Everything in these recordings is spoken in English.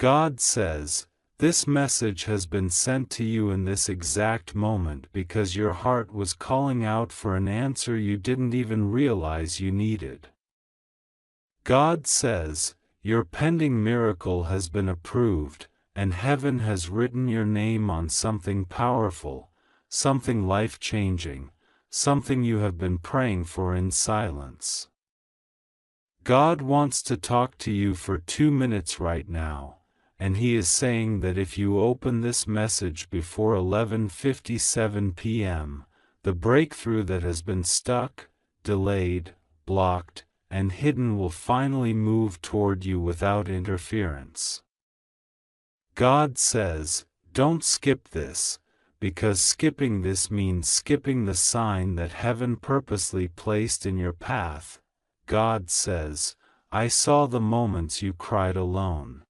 God says, this message has been sent to you in this exact moment because your heart was calling out for an answer you didn't even realize you needed. God says, your pending miracle has been approved, and heaven has written your name on something powerful, something life-changing, something you have been praying for in silence. God wants to talk to you for 2 minutes right now, and He is saying that if you open this message before 11:57 p.m., the breakthrough that has been stuck, delayed, blocked, and hidden will finally move toward you without interference. God says, don't skip this, because skipping this means skipping the sign that heaven purposely placed in your path. God says, I saw the moments you cried alone.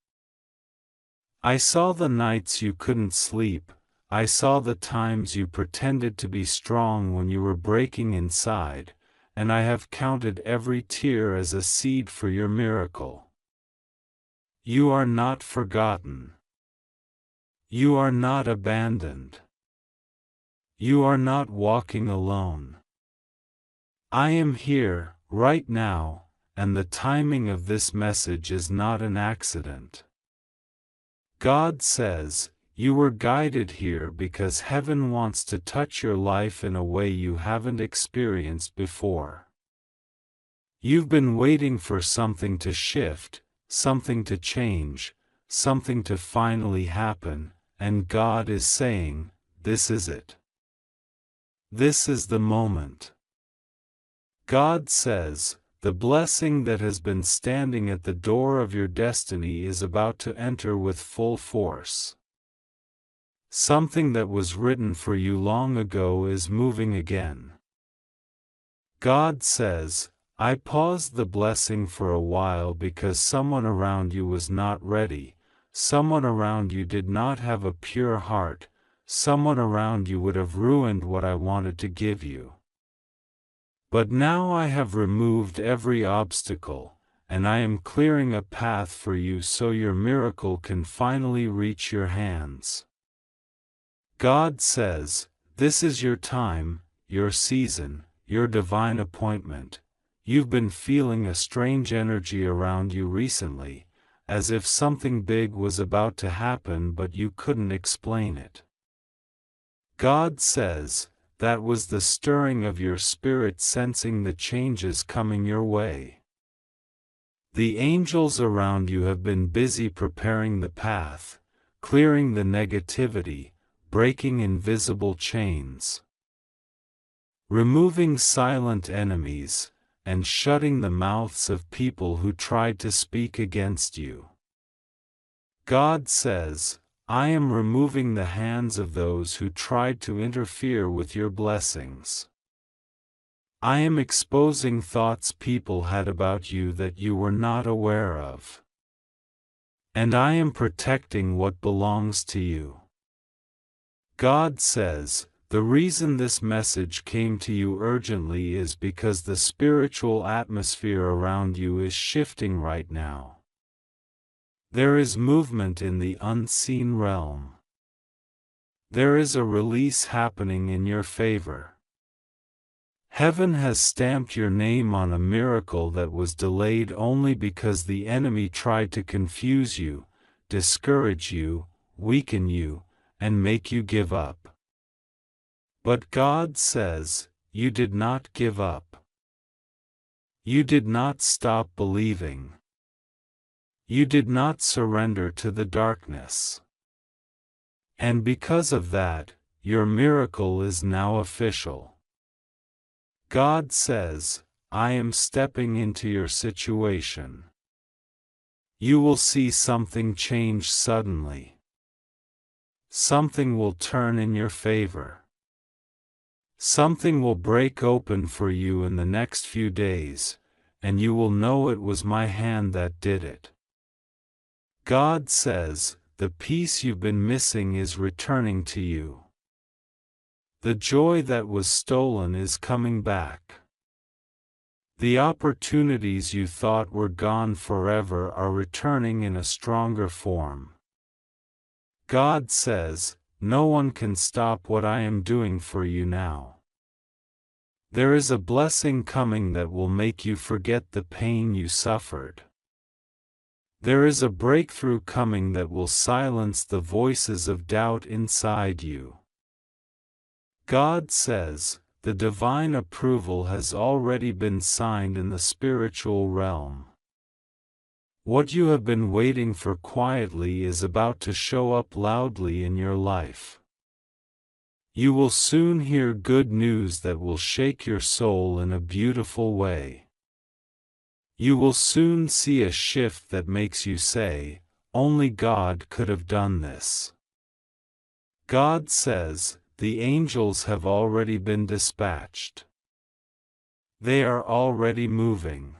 I saw the nights you couldn't sleep. I saw the times you pretended to be strong when you were breaking inside, and I have counted every tear as a seed for your miracle. You are not forgotten. You are not abandoned. You are not walking alone. I am here, right now, and the timing of this message is not an accident. God says, you were guided here because heaven wants to touch your life in a way you haven't experienced before. You've been waiting for something to shift, something to change, something to finally happen, and God is saying, this is it. This is the moment. God says, the blessing that has been standing at the door of your destiny is about to enter with full force. Something that was written for you long ago is moving again. God says, I paused the blessing for a while because someone around you was not ready, someone around you did not have a pure heart, someone around you would have ruined what I wanted to give you. But now I have removed every obstacle, and I am clearing a path for you so your miracle can finally reach your hands. God says, this is your time, your season, your divine appointment. You've been feeling a strange energy around you recently, as if something big was about to happen but you couldn't explain it. God says, that was the stirring of your spirit sensing the changes coming your way. The angels around you have been busy preparing the path, clearing the negativity, breaking invisible chains, removing silent enemies, and shutting the mouths of people who tried to speak against you. God says, I am removing the hands of those who tried to interfere with your blessings. I am exposing thoughts people had about you that you were not aware of. And I am protecting what belongs to you. God says, the reason this message came to you urgently is because the spiritual atmosphere around you is shifting right now. There is movement in the unseen realm. There is a release happening in your favor. Heaven has stamped your name on a miracle that was delayed only because the enemy tried to confuse you, discourage you, weaken you, and make you give up. But God says, you did not give up. You did not stop believing. You did not surrender to the darkness. And because of that, your miracle is now official. God says, I am stepping into your situation. You will see something change suddenly. Something will turn in your favor. Something will break open for you in the next few days, and you will know it was my hand that did it. God says, the peace you've been missing is returning to you. The joy that was stolen is coming back. The opportunities you thought were gone forever are returning in a stronger form. God says, "No one can stop what I am doing for you now." There is a blessing coming that will make you forget the pain you suffered. There is a breakthrough coming that will silence the voices of doubt inside you. God says, the divine approval has already been signed in the spiritual realm. What you have been waiting for quietly is about to show up loudly in your life. You will soon hear good news that will shake your soul in a beautiful way. You will soon see a shift that makes you say, "Only God could have done this." God says, the angels have already been dispatched. They are already moving.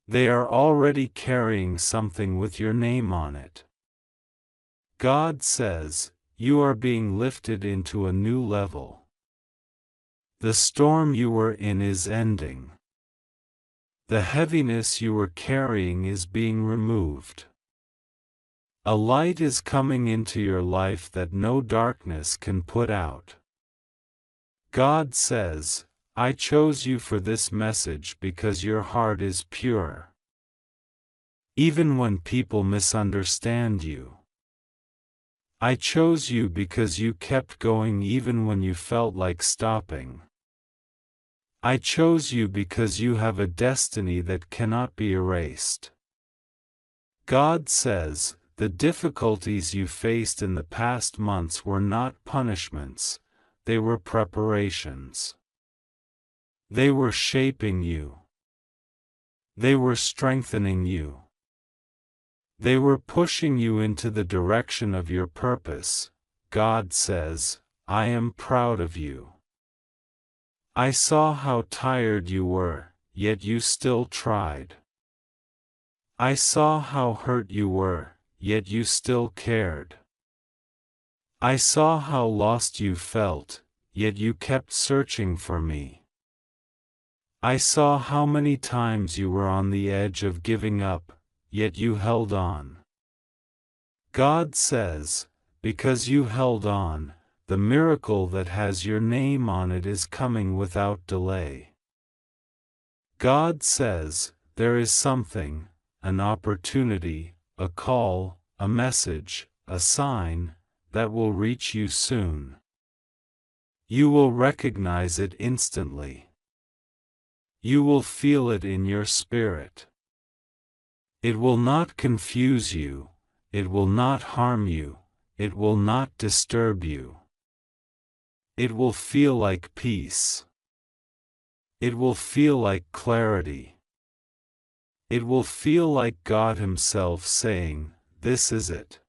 They are already carrying something with your name on it. God says, you are being lifted into a new level. The storm you were in is ending. The heaviness you were carrying is being removed. A light is coming into your life that no darkness can put out. God says, I chose you for this message because your heart is pure. Even when people misunderstand you. I chose you because you kept going even when you felt like stopping. I chose you because you have a destiny that cannot be erased. God says, the difficulties you faced in the past months were not punishments, they were preparations. They were shaping you. They were strengthening you. They were pushing you into the direction of your purpose. God says, I am proud of you. I saw how tired you were, yet you still tried. I saw how hurt you were, yet you still cared. I saw how lost you felt, yet you kept searching for me. I saw how many times you were on the edge of giving up, yet you held on. God says, because you held on, the miracle that has your name on it is coming without delay. God says, there is something, an opportunity, a call, a message, a sign, that will reach you soon. You will recognize it instantly. You will feel it in your spirit. It will not confuse you, it will not harm you, it will not disturb you. It will feel like peace. It will feel like clarity. It will feel like God Himself saying, this is it.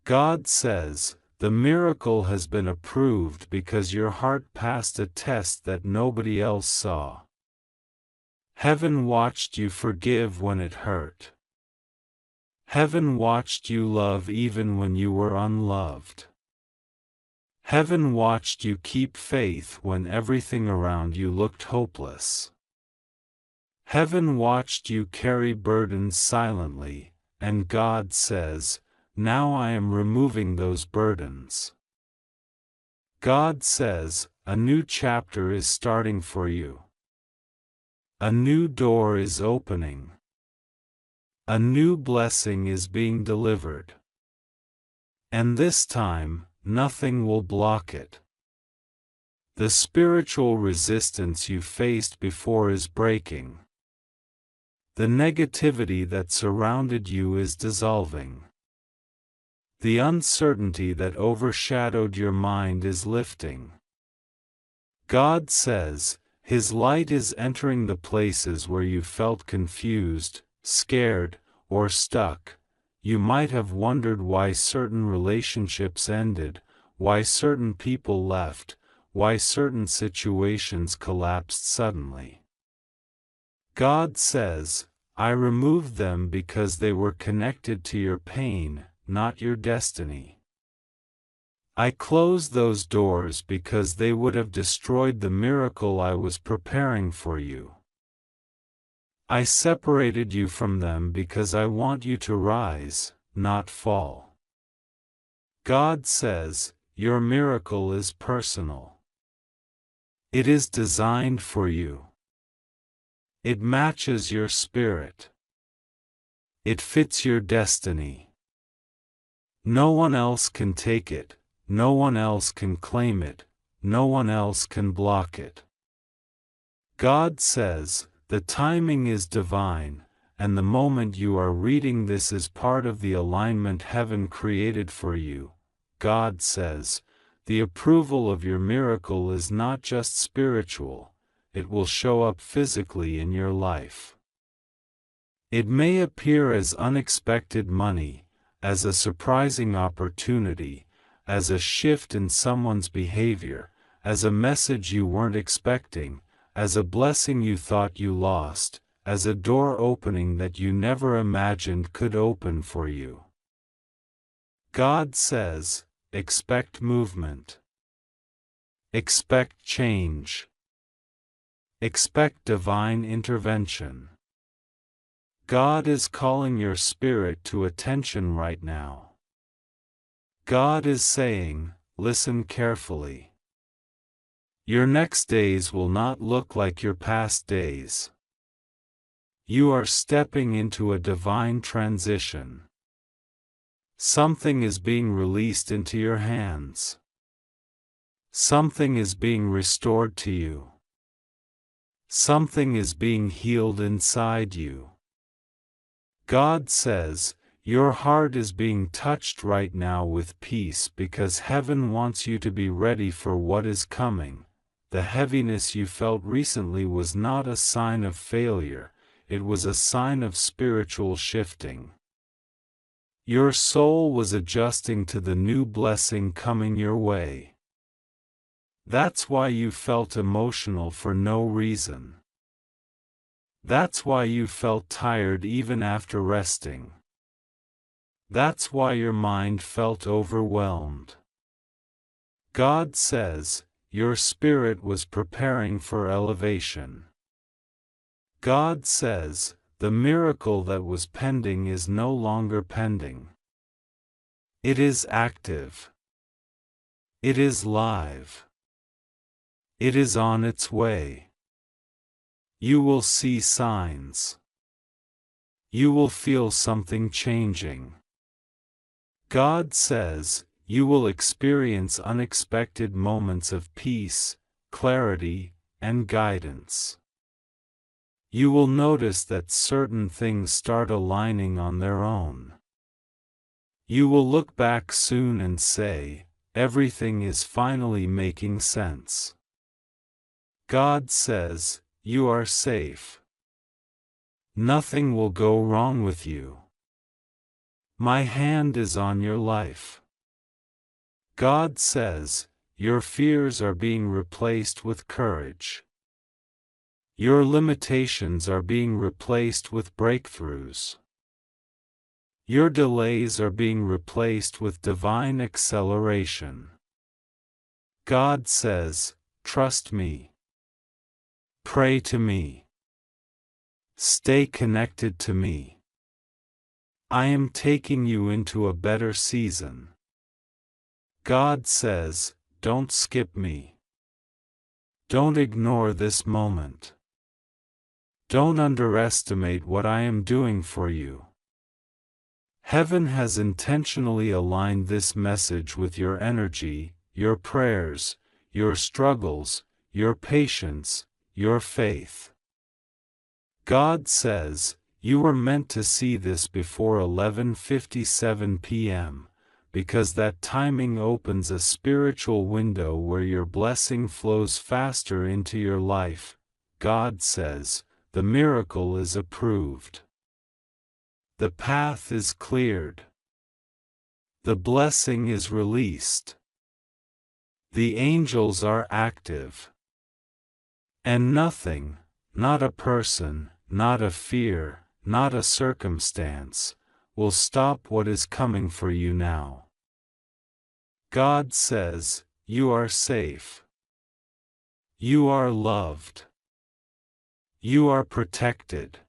God says, the miracle has been approved because your heart passed a test that nobody else saw. Heaven watched you forgive when it hurt. Heaven watched you love even when you were unloved. Heaven watched you keep faith when everything around you looked hopeless. Heaven watched you carry burdens silently, and God says, now I am removing those burdens. God says, a new chapter is starting for you. A new door is opening. A new blessing is being delivered. And this time, nothing will block it. The spiritual resistance you faced before is breaking. The negativity that surrounded you is dissolving. The uncertainty that overshadowed your mind is lifting. God says, His light is entering the places where you felt confused, scared, or stuck. You might have wondered why certain relationships ended, why certain people left, why certain situations collapsed suddenly. God says, I removed them because they were connected to your pain, not your destiny. I closed those doors because they would have destroyed the miracle I was preparing for you. I separated you from them because I want you to rise, not fall. God says, your miracle is personal. It is designed for you. It matches your spirit. It fits your destiny. No one else can take it, no one else can claim it, no one else can block it. God says, the timing is divine, and the moment you are reading this is part of the alignment heaven created for you. God says, the approval of your miracle is not just spiritual, it will show up physically in your life. It may appear as unexpected money, as a surprising opportunity, as a shift in someone's behavior, as a message you weren't expecting, as a blessing you thought you lost, as a door opening that you never imagined could open for you. God says, expect movement. Expect change. Expect divine intervention. God is calling your spirit to attention right now. God is saying, listen carefully. Your next days will not look like your past days. You are stepping into a divine transition. Something is being released into your hands. Something is being restored to you. Something is being healed inside you. God says, your heart is being touched right now with peace because heaven wants you to be ready for what is coming. The heaviness you felt recently was not a sign of failure, it was a sign of spiritual shifting. Your soul was adjusting to the new blessing coming your way. That's why you felt emotional for no reason. That's why you felt tired even after resting. That's why your mind felt overwhelmed. God says, your spirit was preparing for elevation. God says, the miracle that was pending is no longer pending. It is active. It is live. It is on its way. You will see signs. You will feel something changing. God says, you will experience unexpected moments of peace, clarity, and guidance. You will notice that certain things start aligning on their own. You will look back soon and say, everything is finally making sense. God says, you are safe. Nothing will go wrong with you. My hand is on your life. God says, your fears are being replaced with courage. Your limitations are being replaced with breakthroughs. Your delays are being replaced with divine acceleration. God says, trust me. Pray to me. Stay connected to me. I am taking you into a better season. God says, don't skip me. Don't ignore this moment. Don't underestimate what I am doing for you. Heaven has intentionally aligned this message with your energy, your prayers, your struggles, your patience, your faith. God says, you were meant to see this before 11:57 p.m., because that timing opens a spiritual window where your blessing flows faster into your life. God says, the miracle is approved. The path is cleared. The blessing is released. The angels are active. And nothing, not a person, not a fear, not a circumstance, will stop what is coming for you now. God says, you are safe. You are loved. You are protected.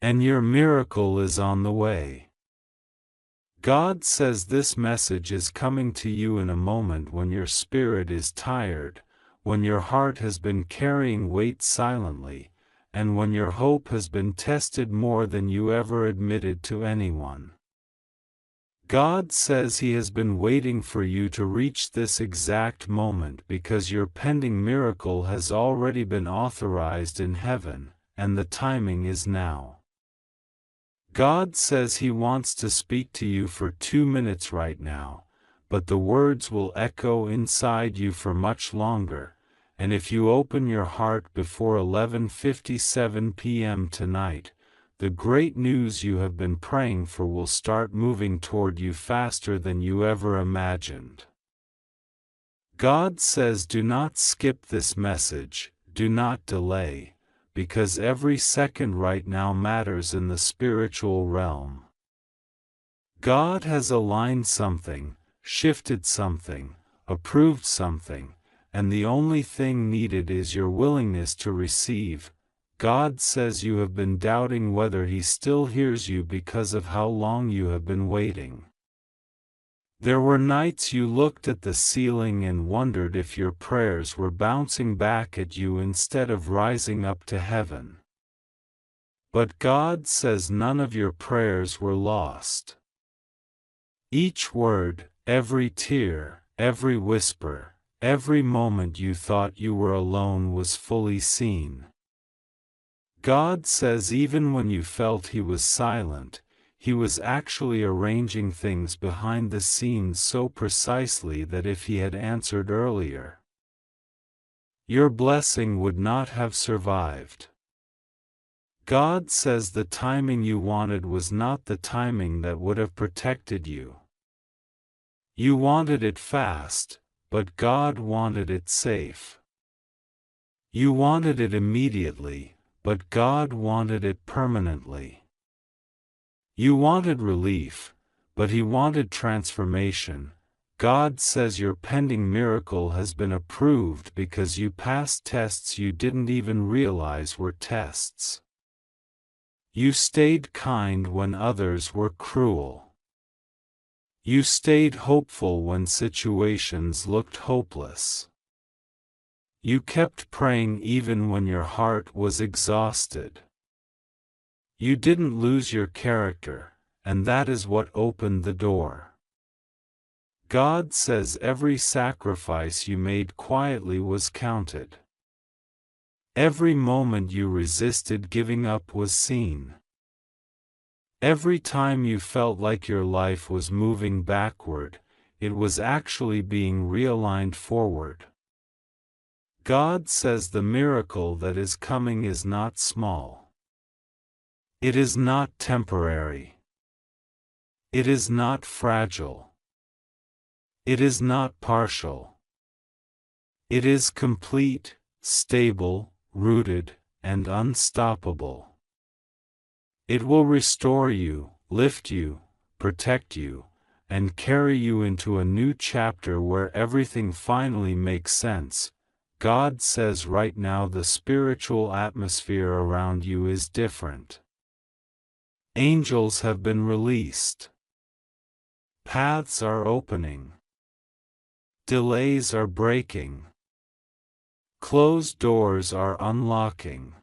And your miracle is on the way. God says this message is coming to you in a moment when your spirit is tired, when your heart has been carrying weight silently, and when your hope has been tested more than you ever admitted to anyone. God says He has been waiting for you to reach this exact moment because your pending miracle has already been authorized in heaven, and the timing is now. God says He wants to speak to you for 2 minutes right now, but the words will echo inside you for much longer, and if you open your heart before 11:57 p.m. tonight, the great news you have been praying for will start moving toward you faster than you ever imagined. God says do not skip this message, do not delay, because every second right now matters in the spiritual realm. God has aligned something, shifted something, approved something, and the only thing needed is your willingness to receive. God says you have been doubting whether He still hears you because of how long you have been waiting. There were nights you looked at the ceiling and wondered if your prayers were bouncing back at you instead of rising up to heaven. But God says none of your prayers were lost. Each word, every tear, every whisper, every moment you thought you were alone was fully seen. God says even when you felt He was silent, He was actually arranging things behind the scenes so precisely that if He had answered earlier, your blessing would not have survived. God says the timing you wanted was not the timing that would have protected you. You wanted it fast, but God wanted it safe. You wanted it immediately, but God wanted it permanently. You wanted relief, but He wanted transformation. God says your pending miracle has been approved because you passed tests you didn't even realize were tests. You stayed kind when others were cruel. You stayed hopeful when situations looked hopeless. You kept praying even when your heart was exhausted. You didn't lose your character, and that is what opened the door. God says every sacrifice you made quietly was counted. Every moment you resisted giving up was seen. Every time you felt like your life was moving backward, it was actually being realigned forward. God says the miracle that is coming is not small. It is not temporary. It is not fragile. It is not partial. It is complete, stable, rooted, and unstoppable. It will restore you, lift you, protect you, and carry you into a new chapter where everything finally makes sense. God says right now the spiritual atmosphere around you is different. Angels have been released. Paths are opening. Delays are breaking. Closed doors are unlocking.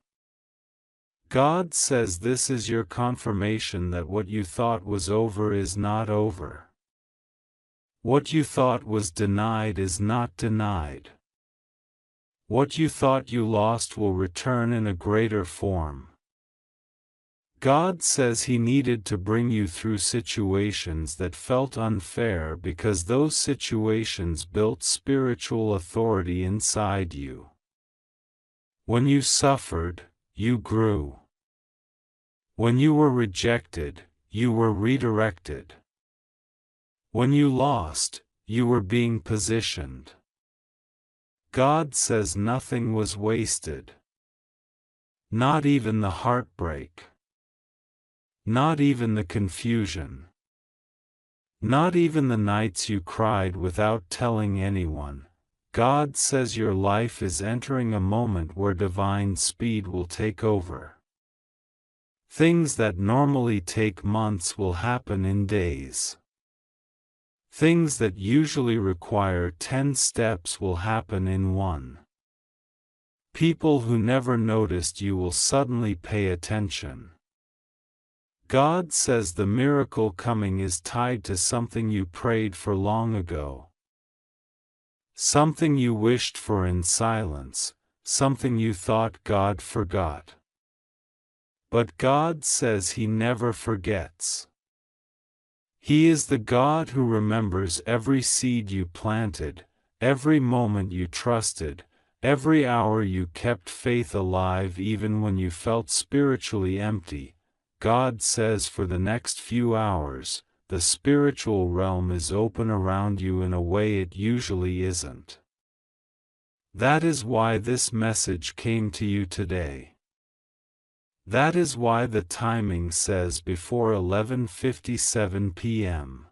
God says this is your confirmation that what you thought was over is not over. What you thought was denied is not denied. What you thought you lost will return in a greater form. God says He needed to bring you through situations that felt unfair because those situations built spiritual authority inside you. When you suffered, you grew. When you were rejected, you were redirected. When you lost, you were being positioned. God says nothing was wasted. Not even the heartbreak. Not even the confusion. Not even the nights you cried without telling anyone. God says your life is entering a moment where divine speed will take over. Things that normally take months will happen in days. Things that usually require 10 steps will happen in one. People who never noticed you will suddenly pay attention. God says the miracle coming is tied to something you prayed for long ago. Something you wished for in silence, something you thought God forgot. But God says He never forgets. He is the God who remembers every seed you planted, every moment you trusted, every hour you kept faith alive even when you felt spiritually empty. God says for the next few hours, the spiritual realm is open around you in a way it usually isn't. That is why this message came to you today. That is why the timing says before 11:57 p.m.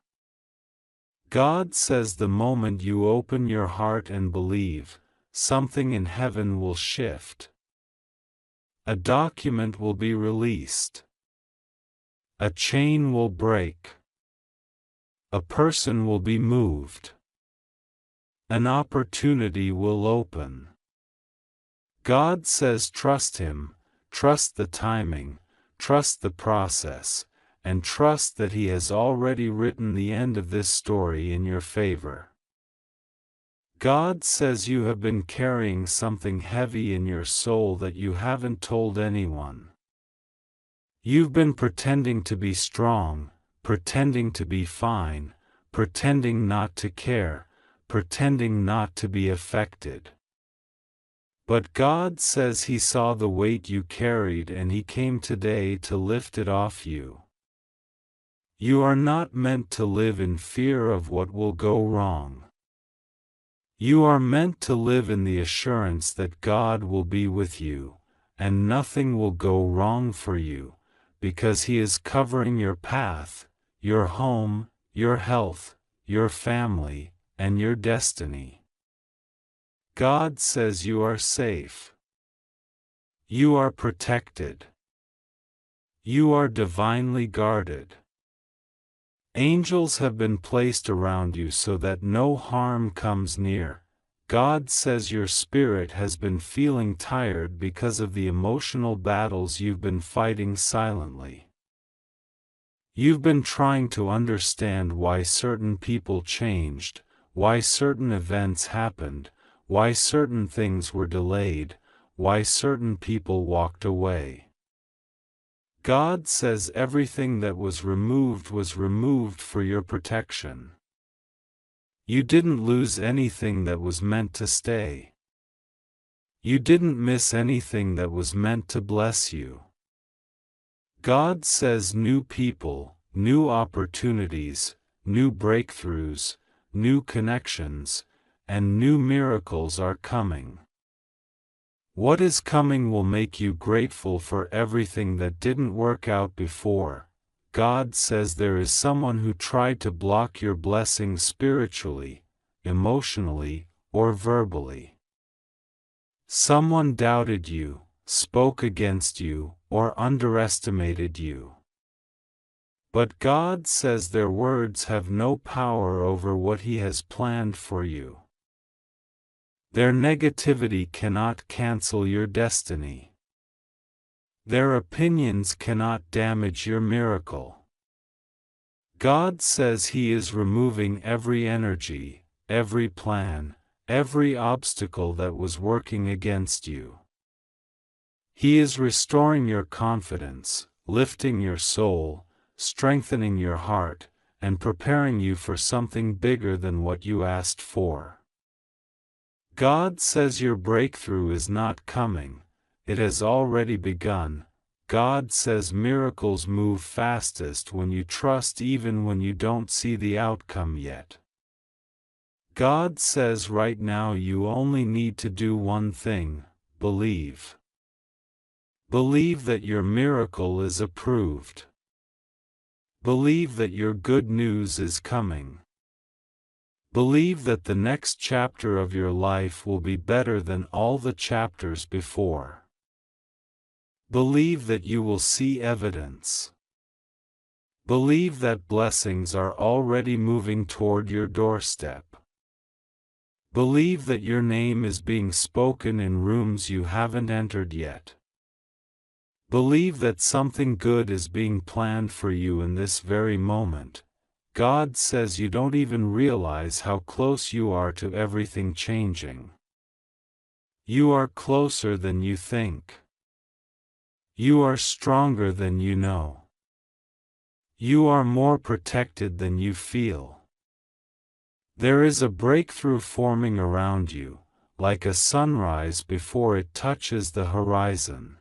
God says the moment you open your heart and believe, something in heaven will shift. A document will be released. A chain will break. A person will be moved. An opportunity will open. God says trust Him, trust the timing, trust the process, and trust that He has already written the end of this story in your favor. God says you have been carrying something heavy in your soul that you haven't told anyone. You've been pretending to be strong, pretending to be fine, pretending not to care, pretending not to be affected. But God says He saw the weight you carried and He came today to lift it off you. You are not meant to live in fear of what will go wrong. You are meant to live in the assurance that God will be with you, and nothing will go wrong for you, because He is covering your path, your home, your health, your family, and your destiny. God says you are safe. You are protected. You are divinely guarded. Angels have been placed around you so that no harm comes near. God says your spirit has been feeling tired because of the emotional battles you've been fighting silently. You've been trying to understand why certain people changed, why certain events happened, why certain things were delayed, why certain people walked away. God says everything that was removed for your protection. You didn't lose anything that was meant to stay. You didn't miss anything that was meant to bless you. God says new people, new opportunities, new breakthroughs, new connections, and new miracles are coming. What is coming will make you grateful for everything that didn't work out before. God says there is someone who tried to block your blessings spiritually, emotionally, or verbally. Someone doubted you, spoke against you, or underestimated you. But God says their words have no power over what He has planned for you. Their negativity cannot cancel your destiny. Their opinions cannot damage your miracle. God says He is removing every energy, every plan, every obstacle that was working against you. He is restoring your confidence, lifting your soul, strengthening your heart, and preparing you for something bigger than what you asked for. God says your breakthrough is not coming. It has already begun. God says miracles move fastest when you trust even when you don't see the outcome yet. God says right now you only need to do one thing: believe. Believe that your miracle is approved. Believe that your good news is coming. Believe that the next chapter of your life will be better than all the chapters before. Believe that you will see evidence. Believe that blessings are already moving toward your doorstep. Believe that your name is being spoken in rooms you haven't entered yet. Believe that something good is being planned for you in this very moment. God says you don't even realize how close you are to everything changing. You are closer than you think. You are stronger than you know. You are more protected than you feel. There is a breakthrough forming around you, like a sunrise before it touches the horizon.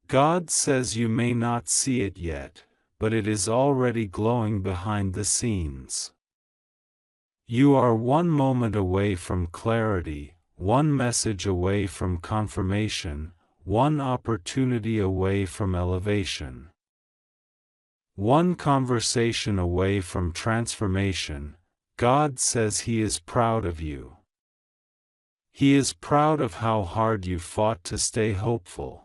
God says you may not see it yet, but it is already glowing behind the scenes. You are one moment away from clarity, one message away from confirmation, one opportunity away from elevation. One conversation away from transformation. God says He is proud of you. He is proud of how hard you fought to stay hopeful.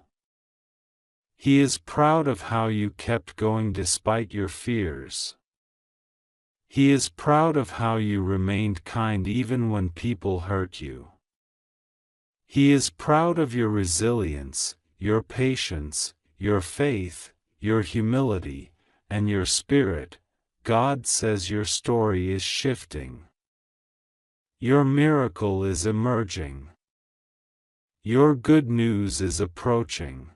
He is proud of how you kept going despite your fears. He is proud of how you remained kind even when people hurt you. He is proud of your resilience, your patience, your faith, your humility, and your spirit. God says your story is shifting. Your miracle is emerging. Your good news is approaching.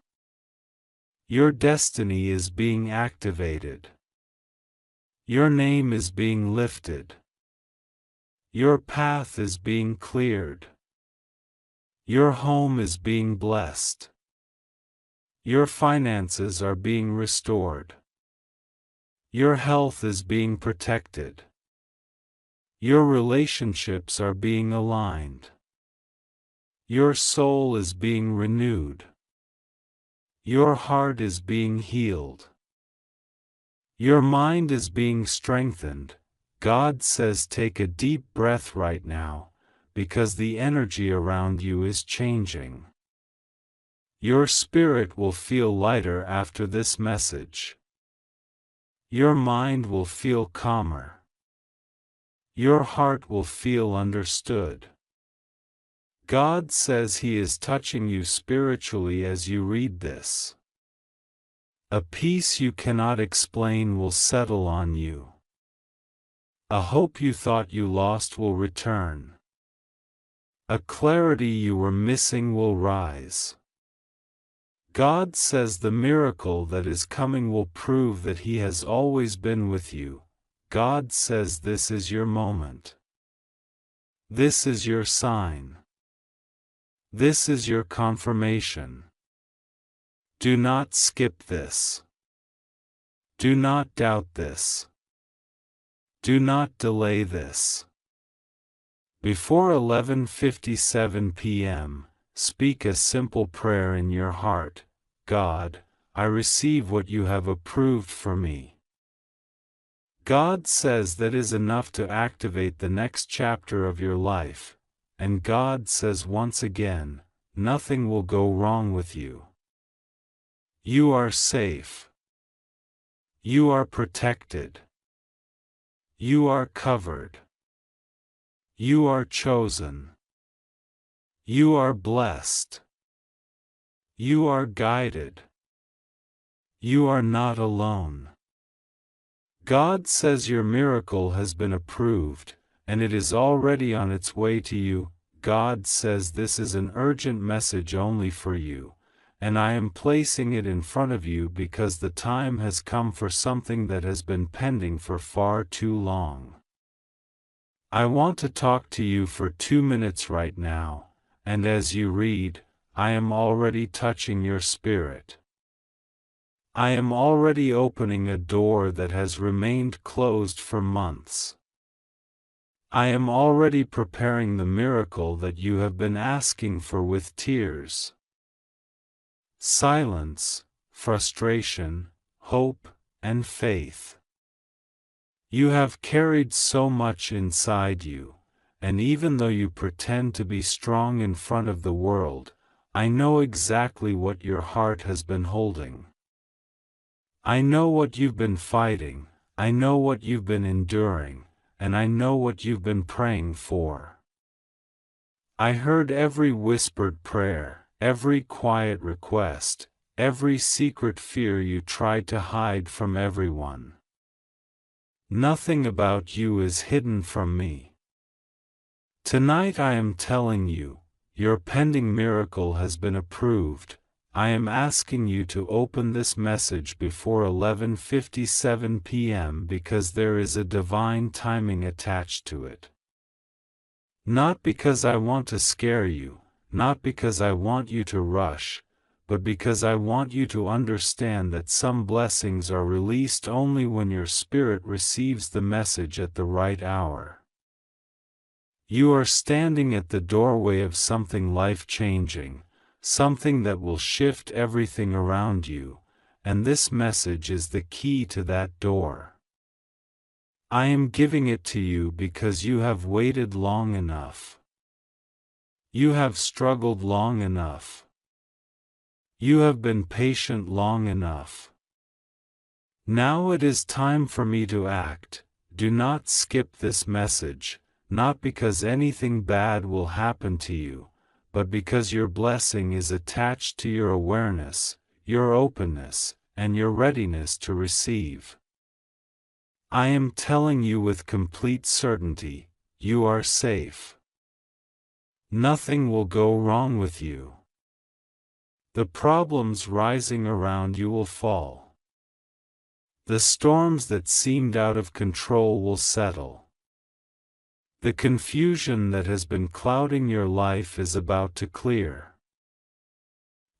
Your destiny is being activated. Your name is being lifted. Your path is being cleared. Your home is being blessed. Your finances are being restored. Your health is being protected. Your relationships are being aligned. Your soul is being renewed. Your heart is being healed. Your mind is being strengthened. God says take a deep breath right now, because the energy around you is changing. Your spirit will feel lighter after this message. Your mind will feel calmer. Your heart will feel understood. God says He is touching you spiritually as you read this. A peace you cannot explain will settle on you. A hope you thought you lost will return. A clarity you were missing will rise. God says the miracle that is coming will prove that He has always been with you. God says this is your moment. This is your sign. This is your confirmation. Do not skip this. Do not doubt this. Do not delay this. Before 11:57 p.m., speak a simple prayer in your heart. God, I receive what you have approved for me. God says that is enough to activate the next chapter of your life, and God says once again, nothing will go wrong with you. You are safe. You are protected. You are covered. You are chosen. You are blessed. You are guided. You are not alone. God says your miracle has been approved, and it is already on its way to you. God says this is an urgent message only for you, and I am placing it in front of you because the time has come for something that has been pending for far too long. I want to talk to you for 2 minutes right now, and as you read, I am already touching your spirit. I am already opening a door that has remained closed for months. I am already preparing the miracle that you have been asking for with tears, silence, frustration, hope, and faith. You have carried so much inside you, and even though you pretend to be strong in front of the world, I know exactly what your heart has been holding. I know what you've been fighting, I know what you've been enduring, and I know what you've been praying for. I heard every whispered prayer, every quiet request, every secret fear you tried to hide from everyone. Nothing about you is hidden from me. Tonight I am telling you, your pending miracle has been approved. I am asking you to open this message before 11:57 p.m. because there is a divine timing attached to it. Not because I want to scare you, not because I want you to rush, but because I want you to understand that some blessings are released only when your spirit receives the message at the right hour. You are standing at the doorway of something life-changing, something that will shift everything around you, and this message is the key to that door. I am giving it to you because you have waited long enough. You have struggled long enough. You have been patient long enough. Now it is time for me to act. Do not skip this message, not because anything bad will happen to you, but because your blessing is attached to your awareness, your openness, and your readiness to receive. I am telling you with complete certainty, you are safe. Nothing will go wrong with you. The problems rising around you will fall. The storms that seemed out of control will settle. The confusion that has been clouding your life is about to clear.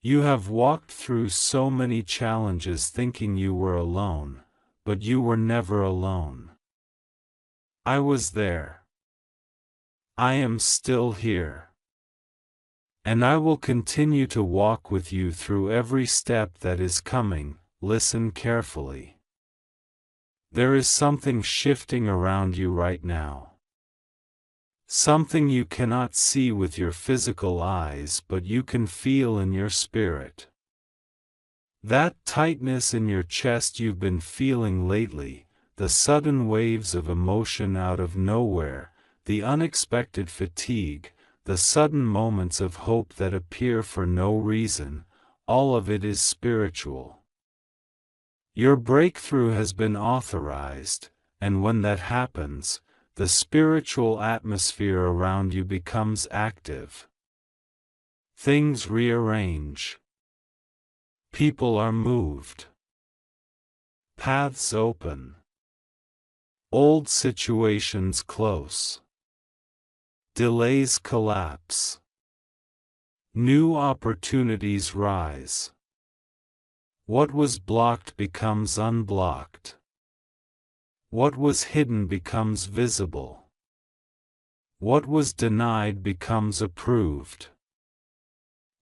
You have walked through so many challenges thinking you were alone, but you were never alone. I was there. I am still here. And I will continue to walk with you through every step that is coming. Listen carefully. There is something shifting around you right now. Something you cannot see with your physical eyes, but you can feel in your spirit. That tightness in your chest you've been feeling lately, the sudden waves of emotion out of nowhere, the unexpected fatigue, the sudden moments of hope that appear for no reason, all of it is spiritual. Your breakthrough has been authorized, and when that happens, the spiritual atmosphere around you becomes active. Things rearrange. People are moved. Paths open. Old situations close. Delays collapse. New opportunities rise. What was blocked becomes unblocked. What was hidden becomes visible. What was denied becomes approved.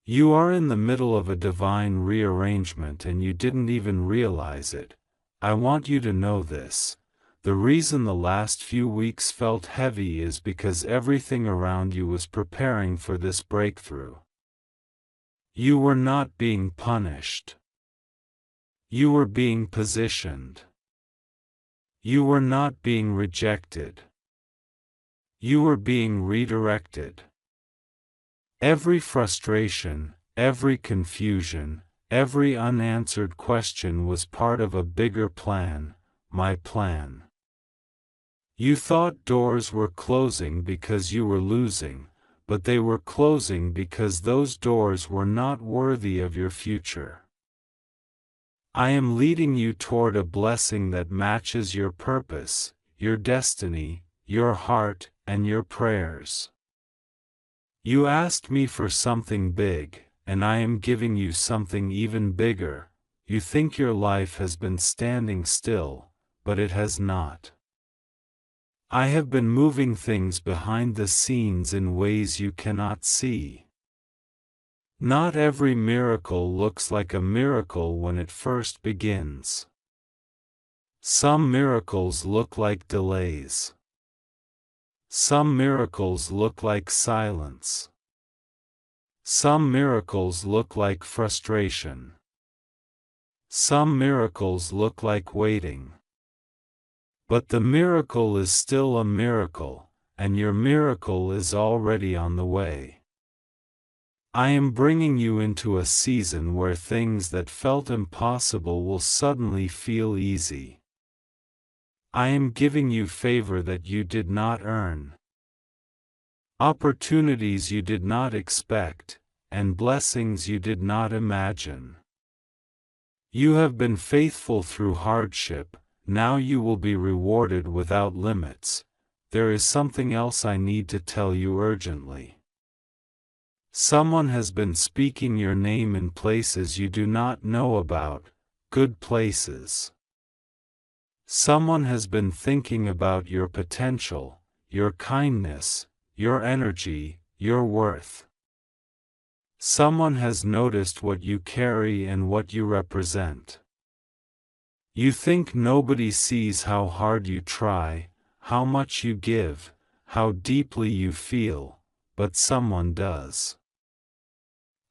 You are in the middle of a divine rearrangement and you didn't even realize it. I want you to know this. The reason the last few weeks felt heavy is because everything around you was preparing for this breakthrough. You were not being punished. You were being positioned. You were not being rejected. You were being redirected. Every frustration, every confusion, every unanswered question was part of a bigger plan, my plan. You thought doors were closing because you were losing, but they were closing because those doors were not worthy of your future. I am leading you toward a blessing that matches your purpose, your destiny, your heart, and your prayers. You asked me for something big, and I am giving you something even bigger. You think your life has been standing still, but it has not. I have been moving things behind the scenes in ways you cannot see. Not every miracle looks like a miracle when it first begins. Some miracles look like delays. Some miracles look like silence. Some miracles look like frustration. Some miracles look like waiting. But the miracle is still a miracle, and your miracle is already on the way. I am bringing you into a season where things that felt impossible will suddenly feel easy. I am giving you favor that you did not earn, opportunities you did not expect, and blessings you did not imagine. You have been faithful through hardship, now you will be rewarded without limits. There is something else I need to tell you urgently. Someone has been speaking your name in places you do not know about, good places. Someone has been thinking about your potential, your kindness, your energy, your worth. Someone has noticed what you carry and what you represent. You think nobody sees how hard you try, how much you give, how deeply you feel, but someone does.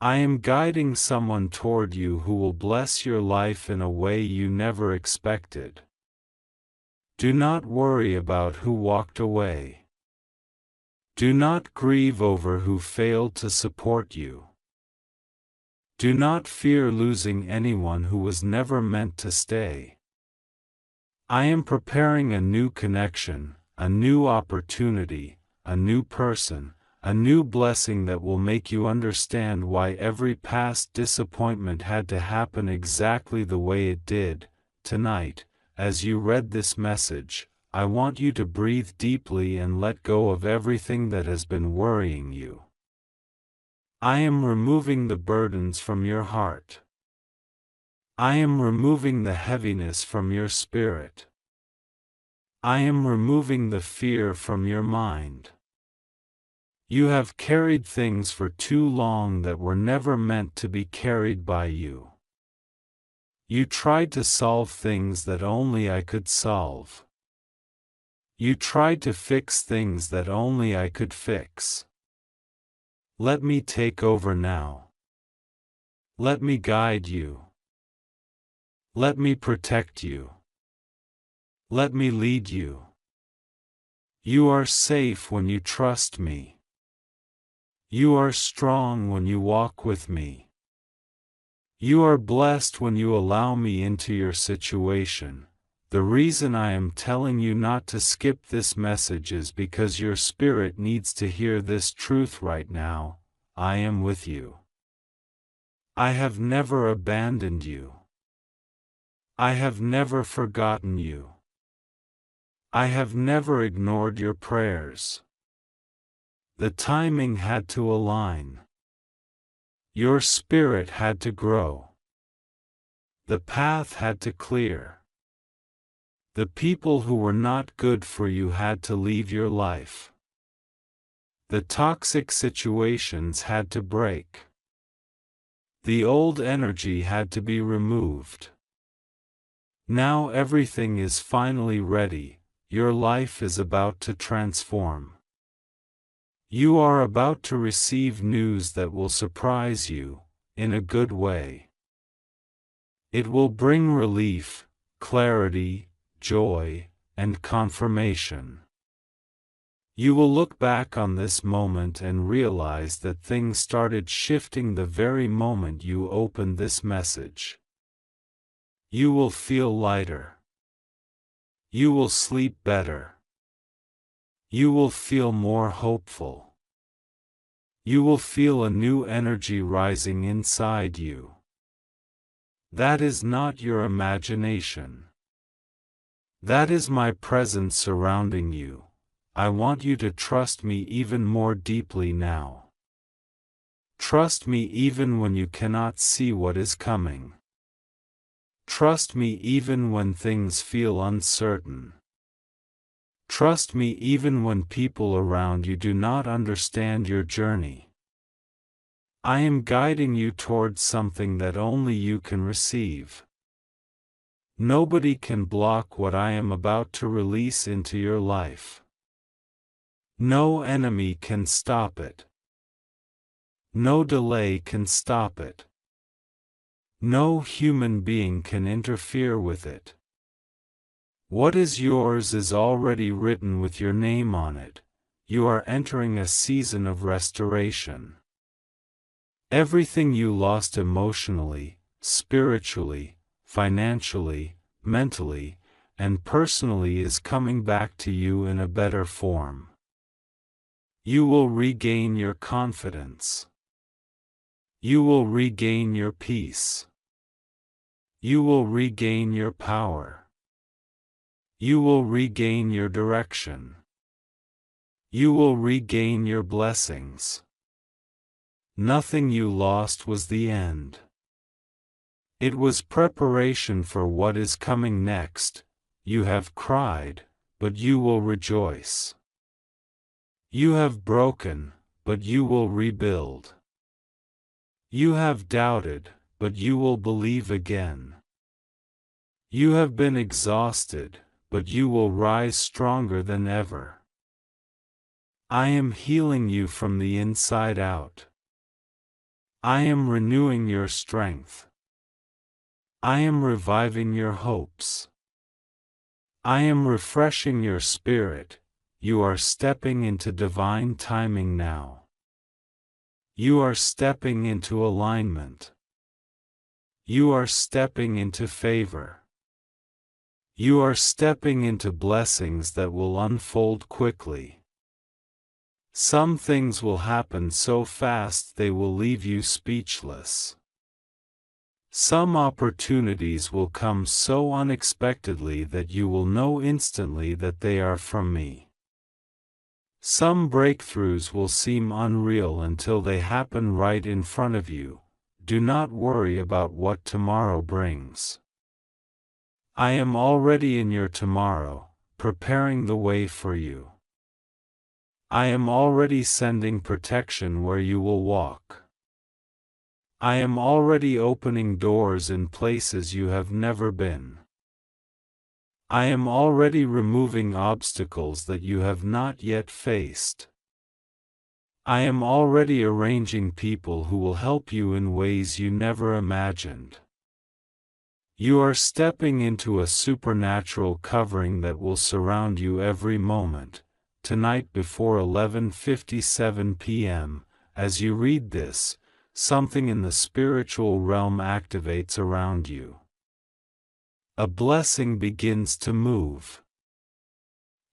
I am guiding someone toward you who will bless your life in a way you never expected. Do not worry about who walked away. Do not grieve over who failed to support you. Do not fear losing anyone who was never meant to stay. I am preparing a new connection, a new opportunity, a new person, a new blessing that will make you understand why every past disappointment had to happen exactly the way it did. Tonight, as you read this message, I want you to breathe deeply and let go of everything that has been worrying you. I am removing the burdens from your heart. I am removing the heaviness from your spirit. I am removing the fear from your mind. You have carried things for too long that were never meant to be carried by you. You tried to solve things that only I could solve. You tried to fix things that only I could fix. Let me take over now. Let me guide you. Let me protect you. Let me lead you. You are safe when you trust me. You are strong when you walk with me. You are blessed when you allow me into your situation. The reason I am telling you not to skip this message is because your spirit needs to hear this truth right now. I am with you. I have never abandoned you. I have never forgotten you. I have never ignored your prayers. The timing had to align. Your spirit had to grow. The path had to clear. The people who were not good for you had to leave your life. The toxic situations had to break. The old energy had to be removed. Now everything is finally ready. Your life is about to transform. You are about to receive news that will surprise you, in a good way. It will bring relief, clarity, joy, and confirmation. You will look back on this moment and realize that things started shifting the very moment you opened this message. You will feel lighter. You will sleep better. You will feel more hopeful. You will feel a new energy rising inside you. That is not your imagination. That is my presence surrounding you. I want you to trust me even more deeply now. Trust me even when you cannot see what is coming. Trust me even when things feel uncertain. Trust me even when people around you do not understand your journey. I am guiding you towards something that only you can receive. Nobody can block what I am about to release into your life. No enemy can stop it. No delay can stop it. No human being can interfere with it. What is yours is already written with your name on it. You are entering a season of restoration. Everything you lost emotionally, spiritually, financially, mentally, and personally is coming back to you in a better form. You will regain your confidence. You will regain your peace. You will regain your power. You will regain your direction. You will regain your blessings. Nothing you lost was the end. It was preparation for what is coming next. You have cried, but you will rejoice. You have broken, but you will rebuild. You have doubted, but you will believe again. You have been exhausted, but you will rise stronger than ever. I am healing you from the inside out. I am renewing your strength. I am reviving your hopes. I am refreshing your spirit. You are stepping into divine timing now. You are stepping into alignment. You are stepping into favor. You are stepping into blessings that will unfold quickly. Some things will happen so fast they will leave you speechless. Some opportunities will come so unexpectedly that you will know instantly that they are from me. Some breakthroughs will seem unreal until they happen right in front of you. Do not worry about what tomorrow brings. I am already in your tomorrow, preparing the way for you. I am already sending protection where you will walk. I am already opening doors in places you have never been. I am already removing obstacles that you have not yet faced. I am already arranging people who will help you in ways you never imagined. You are stepping into a supernatural covering that will surround you every moment. Tonight before 11:57 p.m., as you read this, something in the spiritual realm activates around you. A blessing begins to move.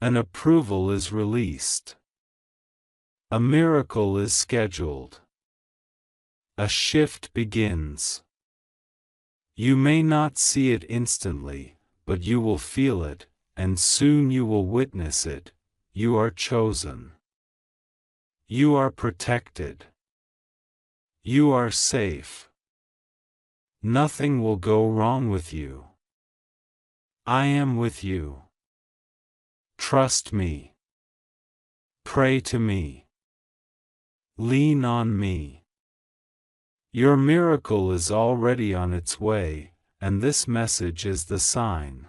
An approval is released. A miracle is scheduled. A shift begins. You may not see it instantly, but you will feel it, and soon you will witness it. You are chosen. You are protected. You are safe. Nothing will go wrong with you. I am with you. Trust me. Pray to me. Lean on me. Your miracle is already on its way, and this message is the sign.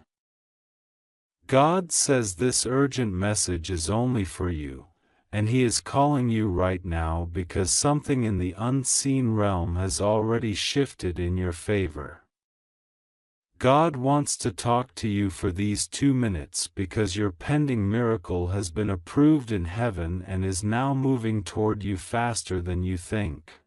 God says this urgent message is only for you, and He is calling you right now because something in the unseen realm has already shifted in your favor. God wants to talk to you for these 2 minutes because your pending miracle has been approved in heaven and is now moving toward you faster than you think.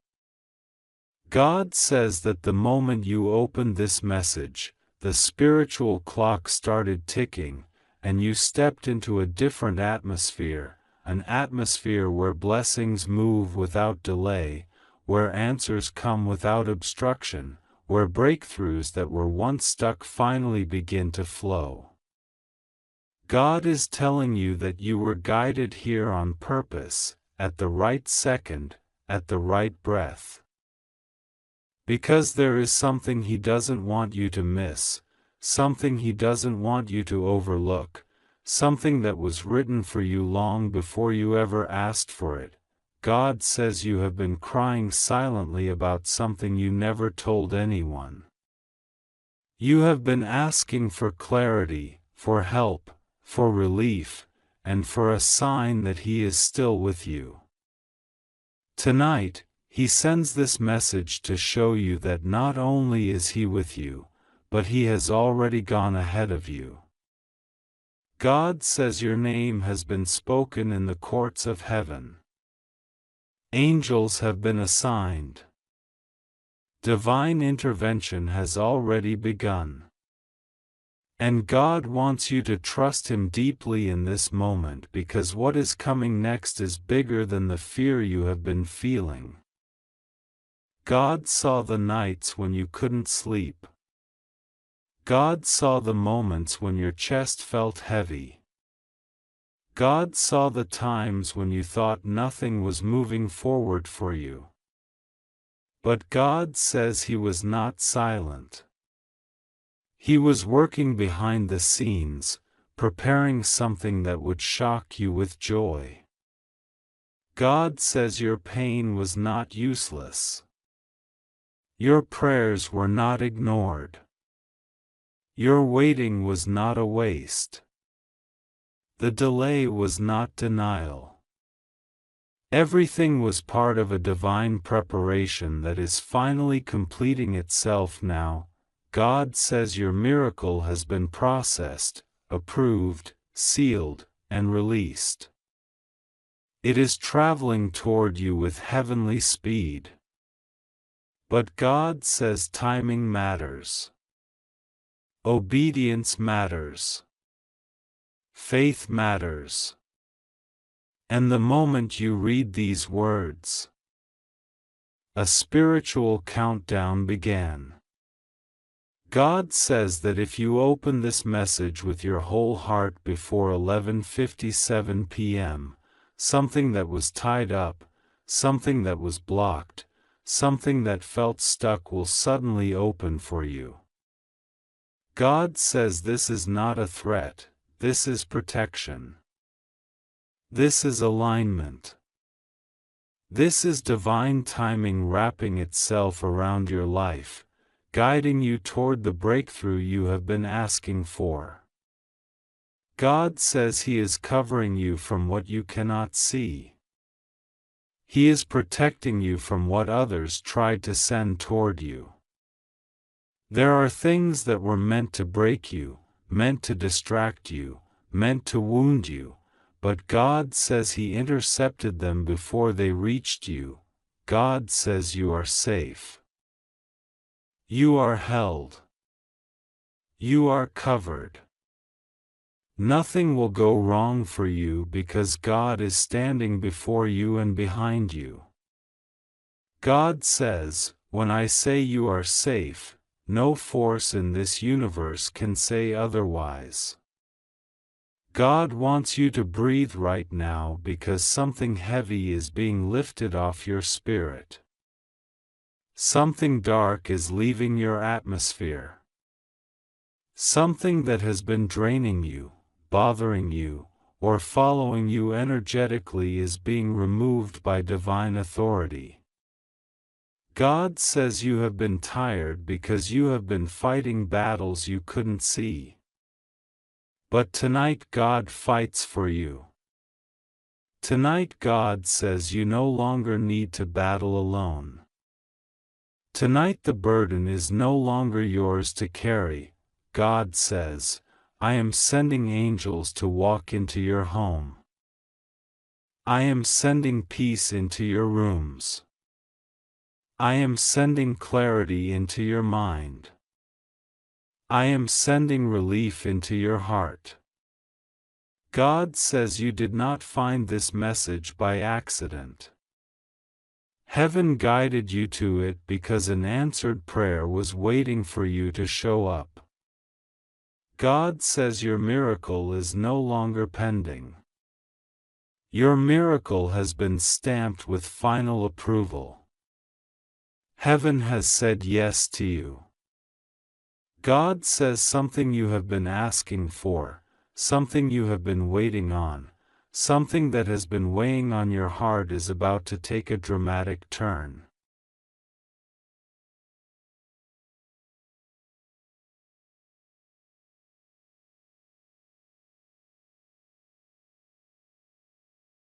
God says that the moment you opened this message, the spiritual clock started ticking, and you stepped into a different atmosphere, an atmosphere where blessings move without delay, where answers come without obstruction, where breakthroughs that were once stuck finally begin to flow. God is telling you that you were guided here on purpose, at the right second, at the right breath. Because there is something He doesn't want you to miss, something He doesn't want you to overlook, something that was written for you long before you ever asked for it. God says you have been crying silently about something you never told anyone. You have been asking for clarity, for help, for relief, and for a sign that He is still with you. Tonight, He sends this message to show you that not only is He with you, but He has already gone ahead of you. God says your name has been spoken in the courts of heaven. Angels have been assigned. Divine intervention has already begun. And God wants you to trust Him deeply in this moment because what is coming next is bigger than the fear you have been feeling. God saw the nights when you couldn't sleep. God saw the moments when your chest felt heavy. God saw the times when you thought nothing was moving forward for you. But God says He was not silent. He was working behind the scenes, preparing something that would shock you with joy. God says your pain was not useless. Your prayers were not ignored. Your waiting was not a waste. The delay was not denial. Everything was part of a divine preparation that is finally completing itself now. God says your miracle has been processed, approved, sealed, and released. It is traveling toward you with heavenly speed. But God says timing matters. Obedience matters. Faith matters. And the moment you read these words, a spiritual countdown began. God says that if you open this message with your whole heart before 11:57 p.m., something that was tied up, something that was blocked, something that felt stuck will suddenly open for you. God says this is not a threat, this is protection. This is alignment. This is divine timing wrapping itself around your life, guiding you toward the breakthrough you have been asking for. God says He is covering you from what you cannot see. He is protecting you from what others tried to send toward you. There are things that were meant to break you, meant to distract you, meant to wound you, but God says He intercepted them before they reached you. God says you are safe. You are held. You are covered. Nothing will go wrong for you because God is standing before you and behind you. God says, when I say you are safe, no force in this universe can say otherwise. God wants you to breathe right now because something heavy is being lifted off your spirit. Something dark is leaving your atmosphere. Something that has been draining you, bothering you, or following you energetically is being removed by divine authority. God says you have been tired because you have been fighting battles you couldn't see. But tonight God fights for you. Tonight God says you no longer need to battle alone. Tonight the burden is no longer yours to carry. God says, I am sending angels to walk into your home. I am sending peace into your rooms. I am sending clarity into your mind. I am sending relief into your heart. God says you did not find this message by accident. Heaven guided you to it because an answered prayer was waiting for you to show up. God says your miracle is no longer pending. Your miracle has been stamped with final approval. Heaven has said yes to you. God says something you have been asking for, something you have been waiting on, something that has been weighing on your heart is about to take a dramatic turn.